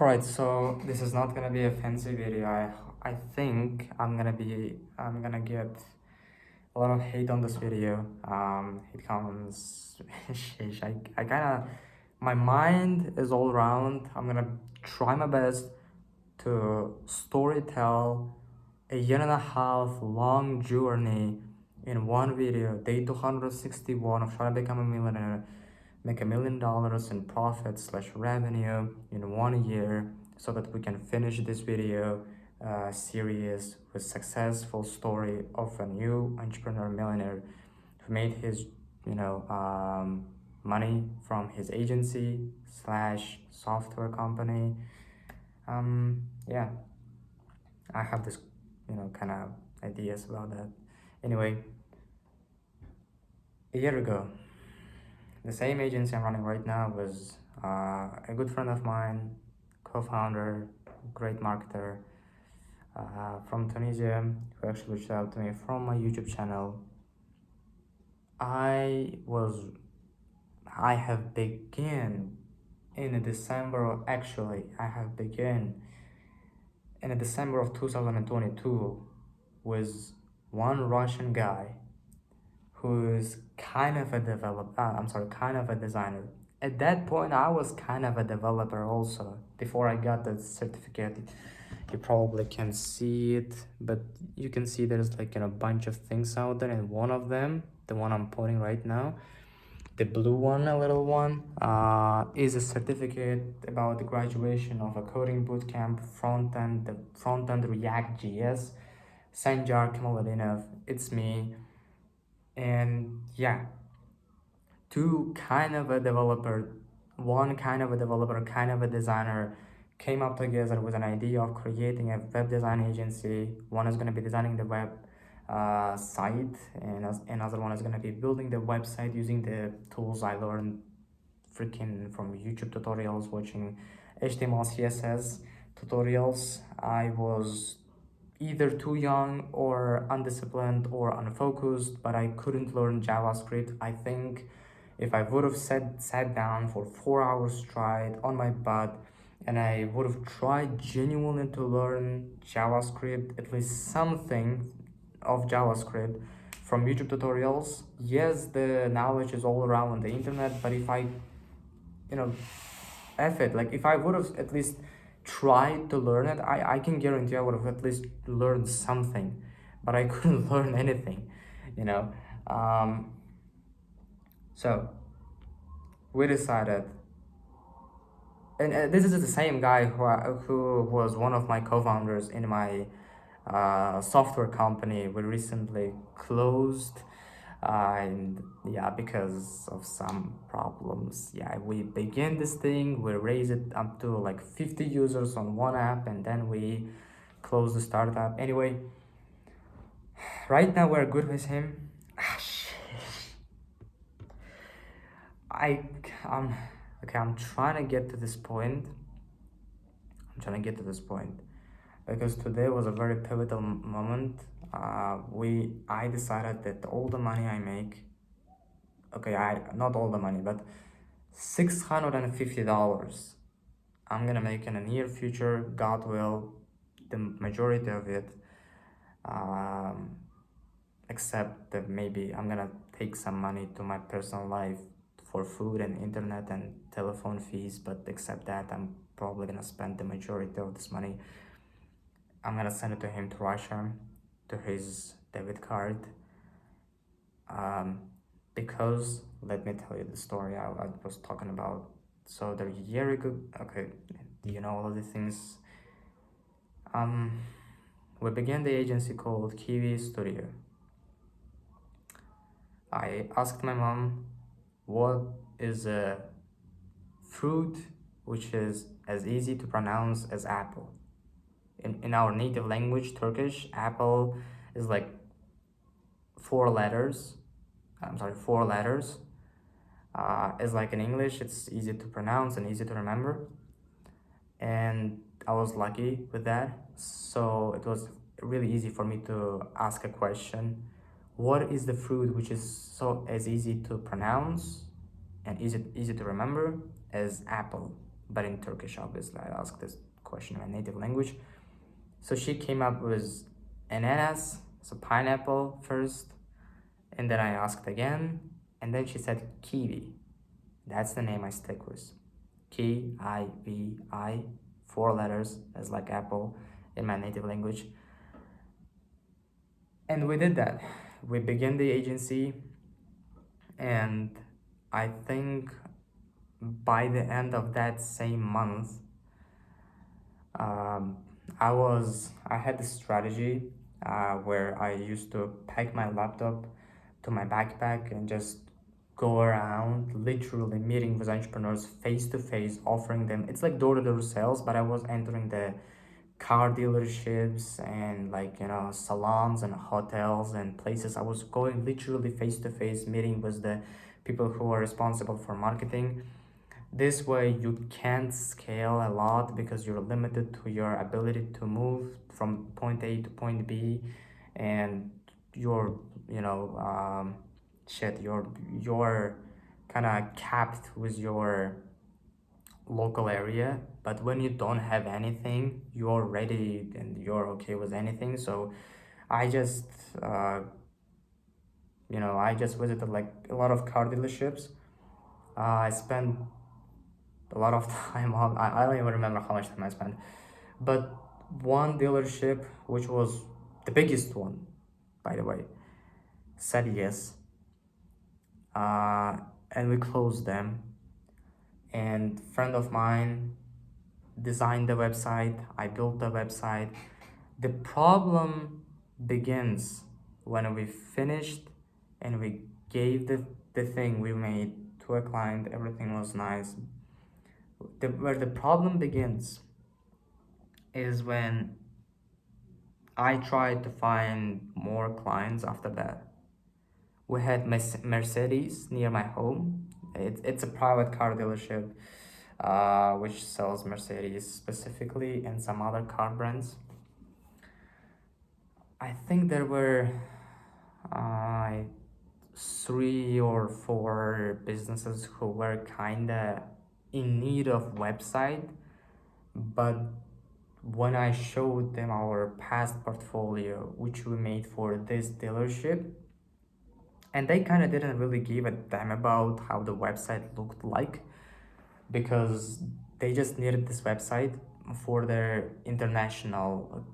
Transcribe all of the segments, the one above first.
Alright, so this is not gonna be a fancy video. I think I'm gonna get a lot of hate on this video. Hate comments. Sheesh, I kinda my mind is all around. I'm gonna try my best to story tell a year and a half long journey in one video, day 261 of trying to become a millionaire, make $1 million in profit slash revenue in 1 year, so that we can finish this video series with successful story of a new entrepreneur millionaire who made his money from his agency slash software company. Yeah, I have this kind of ideas about that. Anyway, a year ago, the same agency I'm running right now was a good friend of mine, co-founder, great marketer from Tunisia, who actually reached out to me from my YouTube channel. I have begun in December, actually, I have begun in December of 2022 with one Russian guy who's kind of a developer, kind of a designer. At that point, I was kind of a developer also. Before I got the certificate, you probably can see it, but you can see there's like a bunch of things out there, and one of them, the one I'm putting right now, the blue one, a little one, is a certificate about the graduation of a coding bootcamp, front-end React.js, Sanjar, it's me. And yeah, two kind of a developer, one kind of a developer, kind of a designer, came up together with an idea of creating a web design agency. One is going to be designing the web site, and another one is going to be building the website using the tools I learned freaking from YouTube tutorials, watching HTML, CSS tutorials. I was either too young or undisciplined or unfocused, but I couldn't learn JavaScript. I think if I would have sat down for 4 hours straight on my butt and I would have tried genuinely to learn JavaScript, at least something of JavaScript from YouTube tutorials, yes, the knowledge is all around on the internet, but if I, you know, F it, like if I would have at least tried to learn it, I can guarantee I would have at least learned something, but I couldn't learn anything, you know. So we decided, and this is the same guy who was one of my co-founders in my software company we recently closed, and yeah, because of some problems, yeah, we began this thing, we raised it up to like 50 users on one app, and then we closed the startup. Anyway, right now we're good with him. I um okay, I'm trying to get to this point. Because today was a very pivotal moment. I decided that all the money I make, okay, I not all the money, but $650, I'm gonna make in the near future, God will, the majority of it, except that maybe I'm gonna take some money to my personal life for food and internet and telephone fees, but except that, I'm probably gonna spend the majority of this money. I'm gonna send it to him to Russia, to his debit card. Because let me tell you the story I was talking about. So the year ago, okay, you know all of the things. We began the agency called Kiwi Studio. I asked my mom, what is a fruit which is as easy to pronounce as apple? In our native language, Turkish, apple is like 4 letters. It's like in English, it's easy to pronounce and easy to remember. And I was lucky with that. So it was really easy for me to ask a question. What is the fruit which is so as easy to pronounce and easy to remember as apple? but in Turkish, obviously. I asked this question in my native language. So she came up with ananas, so pineapple first, and then I asked again, and then she said kiwi. That's the name I stick with. Kiwi, 4 letters, as like apple in my native language. And we did that. We began the agency, and I think by the end of that same month, um, I had this strategy where I used to pack my laptop to my backpack and just go around literally meeting with entrepreneurs face to face, offering them, it's like door to door sales, but I was entering the car dealerships and like salons and hotels and places. I was going literally face to face meeting with the people who are responsible for marketing. This way you can't scale a lot because you're limited to your ability to move from point A to point B, and you're you know shit you're kind of capped with your local area. But when you don't have anything, you're ready and you're okay with anything. So I just uh, I just visited like a lot of car dealerships. I spent a lot of time on, I don't even remember how much time I spent, but one dealership, which was the biggest one, by the way, said yes, uh, and we closed them. And friend of mine designed the website, I built the website. The problem begins when we finished and we gave the thing we made to a client, everything was nice. Where the problem begins is when I tried to find more clients after that. We had Mercedes near my home. It's a private car dealership which sells Mercedes specifically and some other car brands. I think there were uh, 3 or 4 businesses who were kinda in need of website, but when I showed them our past portfolio, which we made for this dealership, and they kind of didn't really give a damn about how the website looked like, because they just needed this website for their international,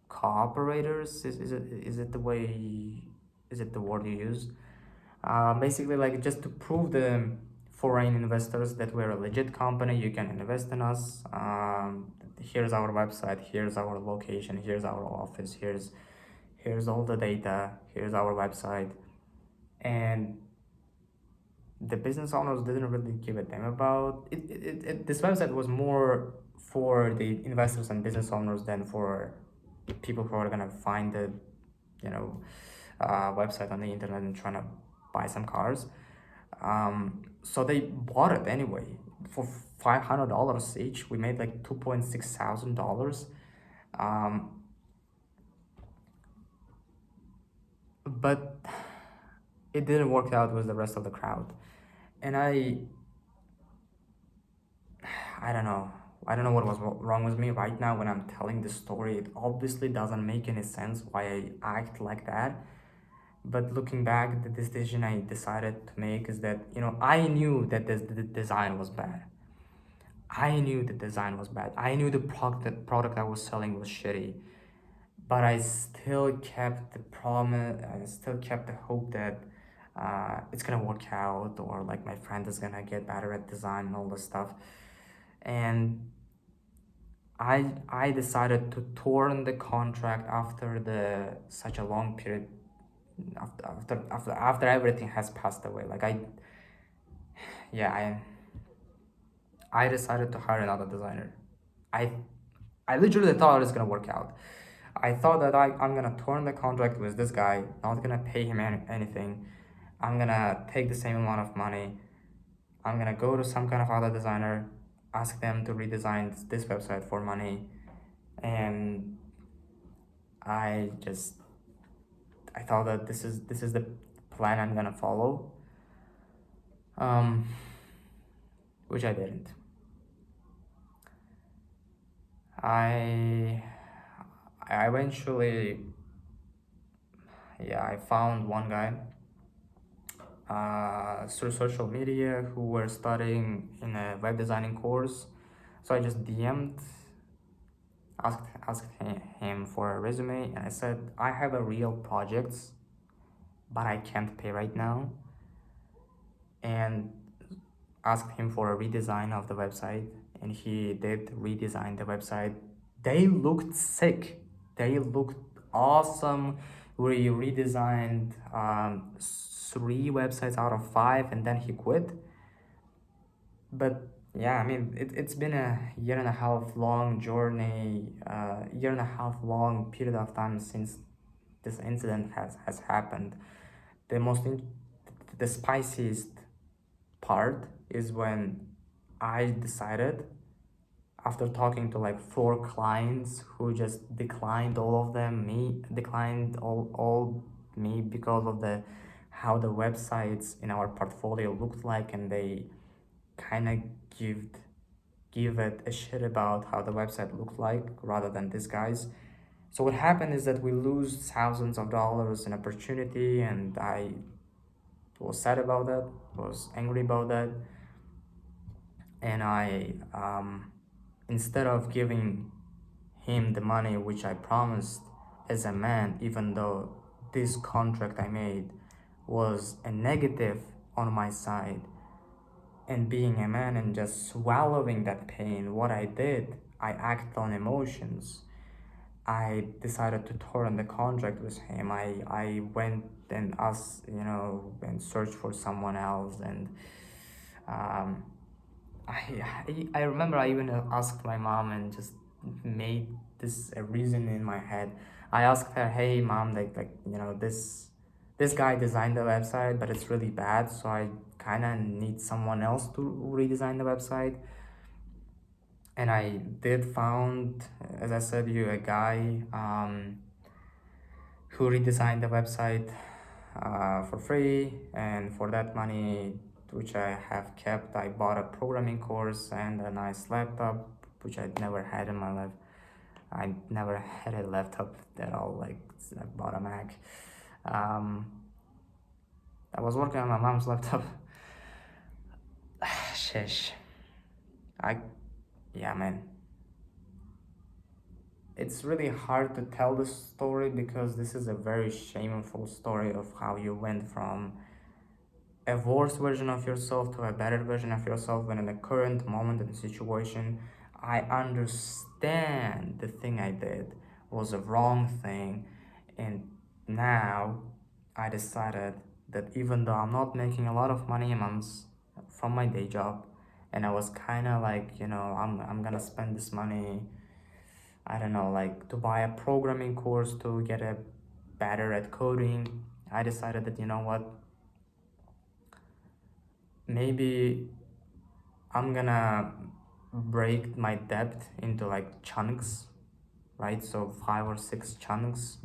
cooperators. Is it the way? Is it the word you use? Basically, like just to prove the foreign investors that we're a legit company, you can invest in us. Here's our website, here's our location, here's our office, here's all the data, here's our website. And the business owners didn't really give a damn about it. This website was more for the investors and business owners than for people who are gonna find the you know website on the internet and trying to buy some cars. So they bought it anyway for $500 each. We made like $2,600. Um, but it didn't work out with the rest of the crowd, and I don't know. I don't know what was wrong with me right now when I'm telling this story. It obviously doesn't make any sense why I act like that. But looking back, the decision I decided to make is that, I knew that the design was bad. I knew the design was bad. I knew the product I was selling was shitty. But I still kept the promise, I still kept the hope that it's gonna work out, or like my friend is gonna get better at design and all this stuff. And I decided to torn the contract after the such a long period, after everything has passed away. Like yeah, I decided to hire another designer. I I literally thought it was gonna work out. I thought that I'm gonna torn the contract with this guy, not gonna pay him anything. I'm gonna take the same amount of money. I'm gonna go to some kind of other designer, ask them to redesign this website for money, and I just I thought that this is the plan I'm gonna follow. Um, which I didn't. I I eventually, yeah, I found one guy through social media who were studying in a web designing course. So I just DM'd, asked him for a resume, and I said I have a real projects, but I can't pay right now, and asked him for a redesign of the website, and he did redesign the website. They looked sick. They looked awesome. We redesigned three websites out of five, and then he quit. But yeah, I mean, it's been a year and a half long journey, year and a half long period of time since this incident has happened. The most the spiciest part is when I decided, after talking to like four clients who just declined all of them, me declined all me because of the how the websites in our portfolio looked like, and they kind of give give it a shit about how the website looked like rather than these guys. So what happened is that we lose thousands of dollars in opportunity, and I was sad about that, was angry about that, and I instead of giving him the money which I promised as a man, even though this contract I made was a negative on my side, and being a man and just swallowing that pain, what I did, I acted on emotions. I decided to torn the contract with him. I went and asked, and searched for someone else. And um, I remember I even asked my mom and just made this a reason in my head. I asked her, "Hey, mom, this guy designed the website, but it's really bad, so I kind of need someone else to redesign the website." And I did found, as I said, you a guy who redesigned the website for free, and for that money, which I have kept, I bought a programming course and a nice laptop, which I'd never had in my life. I never had a laptop at all. Like, I bought a Mac. Um, I was working on my mom's laptop. Sheesh. I, yeah, man. It's really hard to tell this story because this is a very shameful story of how you went from a worse version of yourself to a better version of yourself when in the current moment and situation. I understand the thing I did was a wrong thing, and now I decided that even though I'm not making a lot of money a month from my day job, and I was kind of like, I'm gonna spend this money, I don't know, like to buy a programming course to get a better at coding. I decided that, you know what, maybe I'm gonna break my debt into like chunks, right? So 5 or 6 chunks,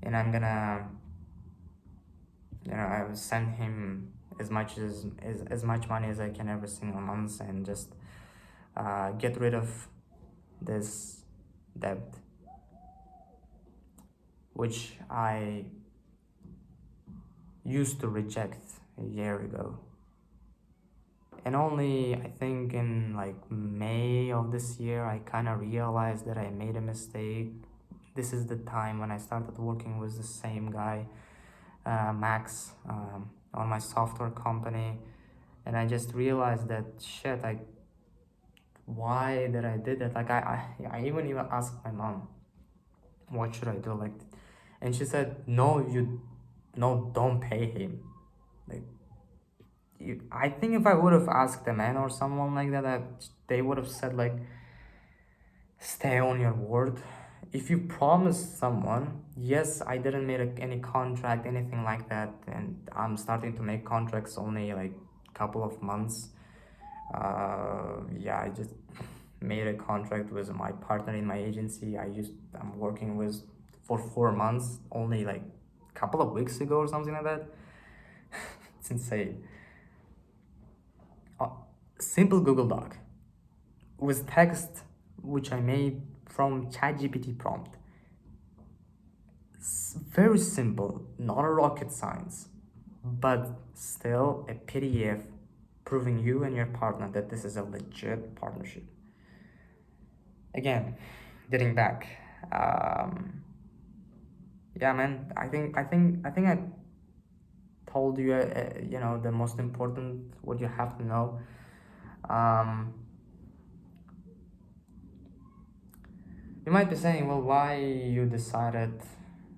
and I'm gonna, I will send him as much money as I can every single month, and just get rid of this debt, which I used to reject a year ago. And only, I think, in like May of this year, I kind of realized that I made a mistake. This is the time when I started working with the same guy, Max, on my software company, and I just realized that shit. Why did I did it? Like I even asked my mom, what should I do? Like, and she said, no, no, don't pay him. Like, I think if I would have asked a man or someone like that, they would have said like, stay on your word. If you promise someone, yes, I didn't make any contract, anything like that, and I'm starting to make contracts only like couple of months. Yeah, I just made a contract with my partner in my agency. I'm working with for 4 months, only like couple of weeks ago or something like that. It's insane. Uh, simple Google Doc with text which I made from ChatGPT prompt. It's very simple, not a rocket science, but still a PDF proving you and your partner that this is a legit partnership. Again, getting back, yeah, man. I told you, the most important what you have to know. You might be saying, well, why you decided,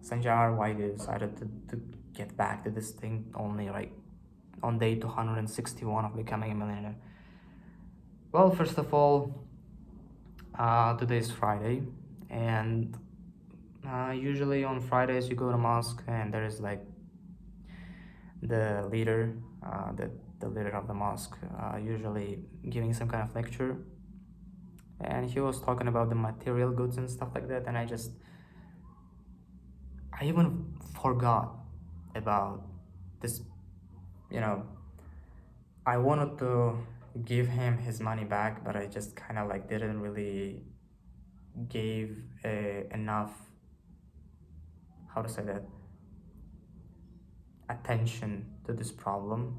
Sanjar, why you decided to get back to this thing only like on day 261 of becoming a millionaire? Well, first of all, today is Friday, and usually on Fridays you go to mosque and there is like the leader, the leader of the mosque, usually giving some kind of lecture, and he was talking about the material goods and stuff like that, and I even forgot about this. You know, I wanted to give him his money back, but I just kind of like didn't really gave enough, how to say that, attention to this problem.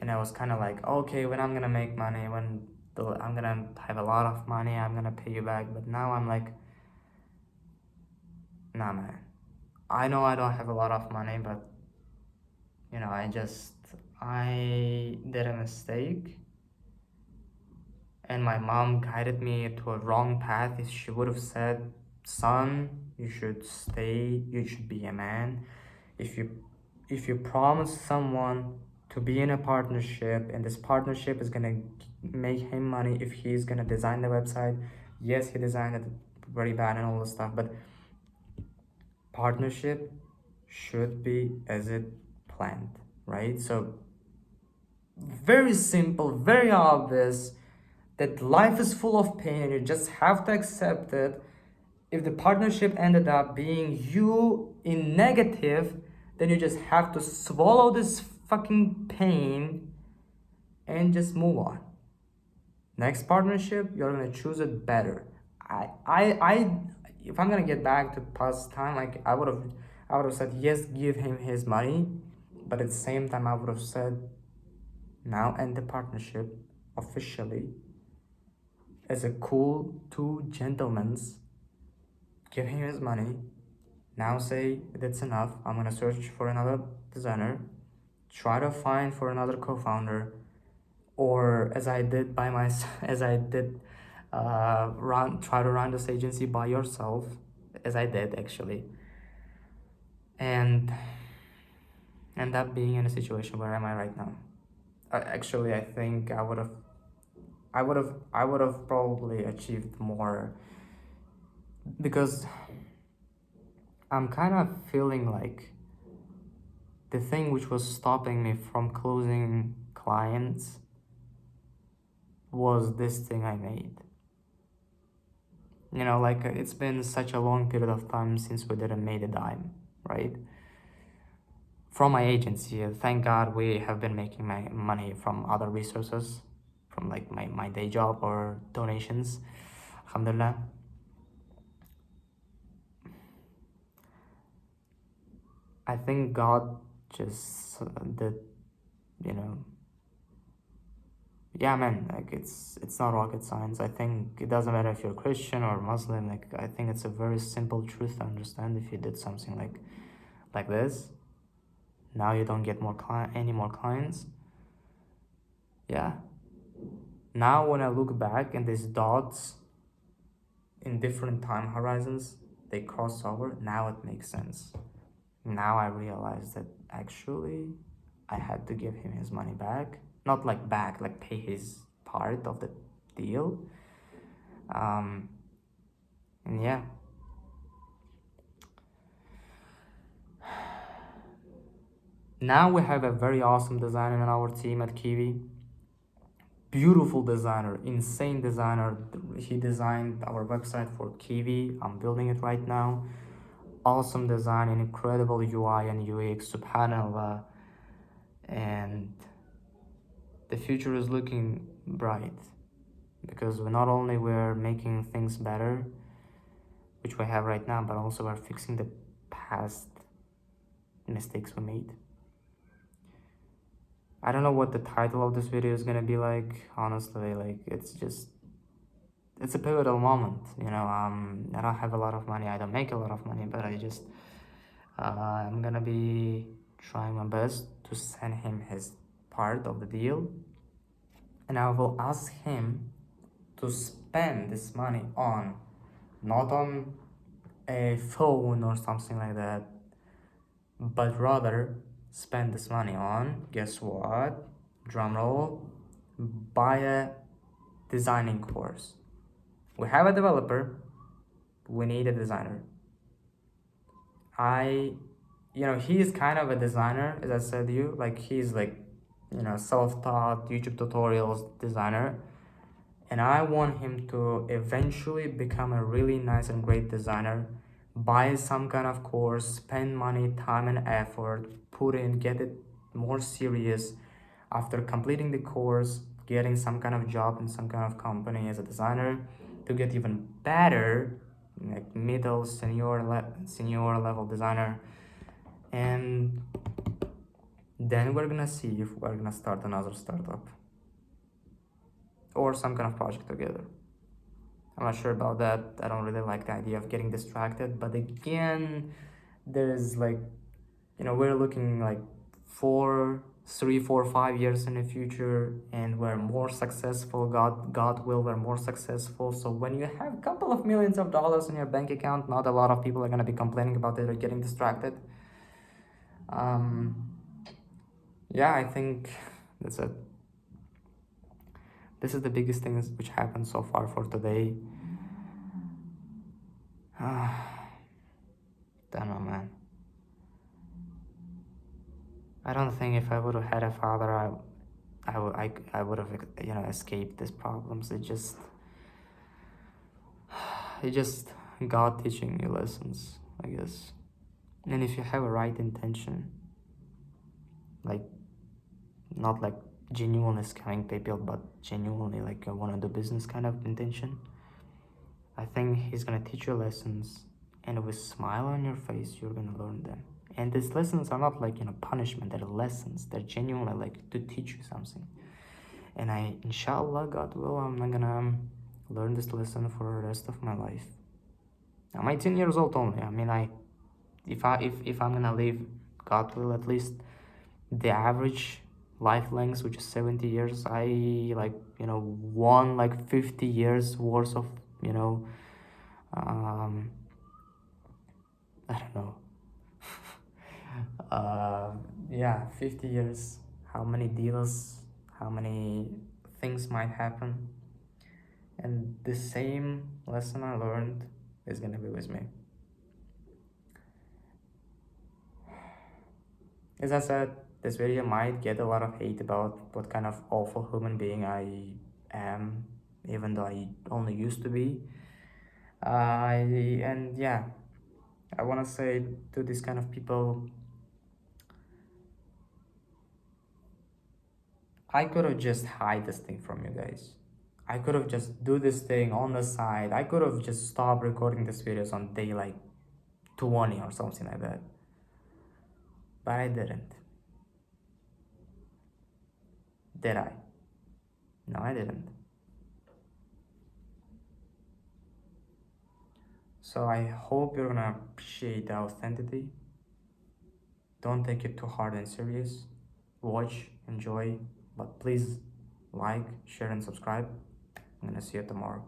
And I was kind of like, okay, when I'm gonna make money, when I'm gonna have a lot of money, I'm gonna pay you back. But now I'm like, nah, man. I know I don't have a lot of money, but I did a mistake, and my mom guided me to a wrong path. If she would have said, son, you should stay, you should be a man. If you promise someone to be in a partnership, and this partnership is gonna make him money, if he's gonna design the website, yes, he designed it very bad and all this stuff, but partnership should be as it planned, right? So very simple, very obvious that life is full of pain and you just have to accept it. If the partnership ended up being you in negative, then you just have to swallow this fucking pain and just move on. Next partnership, you're gonna choose it better. I if I'm gonna get back to past time, like I would have said yes, give him his money, but at the same time I would have said now end the partnership officially as a cool two gentlemen's. Give him his money. Now say that's enough. I'm gonna search for another designer, try to find for another co-founder, or as I did by myself, as I did, try to run this agency by yourself, as I did actually, and end up being in a situation where am I right now? Actually, I think I would have probably achieved more, because I'm kind of feeling like the thing which was stopping me from closing clients was this thing I made. Like it's been such a long period of time since we didn't made a dime, right? From my agency, thank God we have been making my money from other resources, from like my day job or donations, alhamdulillah. I think God just did, yeah, man, like it's not rocket science. I think it doesn't matter if you're Christian or Muslim. Like I think it's a very simple truth to understand. If you did something like this, now you don't get any more clients. Yeah. Now when I look back and these dots in different time horizons, they cross over. Now it makes sense. Now I realize that actually I had to give him his money back. Not like back, like pay his part of the deal. And yeah. Now we have a very awesome designer in our team at Kiwi. Beautiful designer, insane designer. He designed our website for Kiwi. I'm building it right now. Awesome design, and incredible UI and UX, subhanallah. And the future is looking bright, because we not only we're making things better, which we have right now, but also we're fixing the past mistakes we made. I don't know what the title of this video is gonna be like, honestly. Like, it's a pivotal moment, you know. I don't have a lot of money, I don't make a lot of money, but I'm gonna be trying my best to send him his part of the deal, and I will ask him to spend this money on, not on a phone or something like that, but rather spend this money on, guess what? Drum roll, buy a designing course. We have a developer, we need a designer. He is kind of a designer, as I said to you. Like, he's like, self-taught YouTube tutorials designer, and I want him to eventually become a really nice and great designer, buy some kind of course, spend money, time and effort, put in, get it more serious. After completing the course, getting some kind of job in some kind of company as a designer, to get even better, like middle senior level designer. And then we're gonna see if we're gonna start another startup or some kind of project together. I'm not sure about that. I don't really like the idea of getting distracted, but again, there's like, we're looking like 5 years in the future, and we're more successful. God will, we're more successful. So when you have a couple of millions of dollars in your bank account, not a lot of people are gonna be complaining about it or getting distracted. Yeah, I think that's it. This is the biggest thing which happened so far for today. Don't know, man. I don't think if I would have had a father, I would have, escaped these problems. It just God teaching you lessons, I guess. And if you have a right intention, like, not like genuinely scamming people, but genuinely like I want to do business kind of intention, I think He's gonna teach you lessons, and with a smile on your face, you're gonna learn them. And these lessons are not like, punishment, they're lessons. They're genuinely like to teach you something. And inshallah, God will, I'm not gonna learn this lesson for the rest of my life. I'm 18 years old only. I mean, if I'm gonna live, God will, at least the average life length, which is 70 years, I won like 50 years worth of, I don't know. Yeah, 50 years. How many deals, how many things might happen. And the same lesson I learned is gonna be with me. As I said, this video might get a lot of hate about what kind of awful human being I am, even though I only used to be. And yeah, I want to say to these kind of people, I could have just hide this thing from you guys. I could have just do this thing on the side. I could have just stopped recording these videos on day like 20 or something like that. But I didn't. Did I? No, I didn't. So I hope you're gonna appreciate the authenticity. Don't take it too hard and serious. Watch, enjoy, but please like, share, and subscribe. I'm gonna see you tomorrow.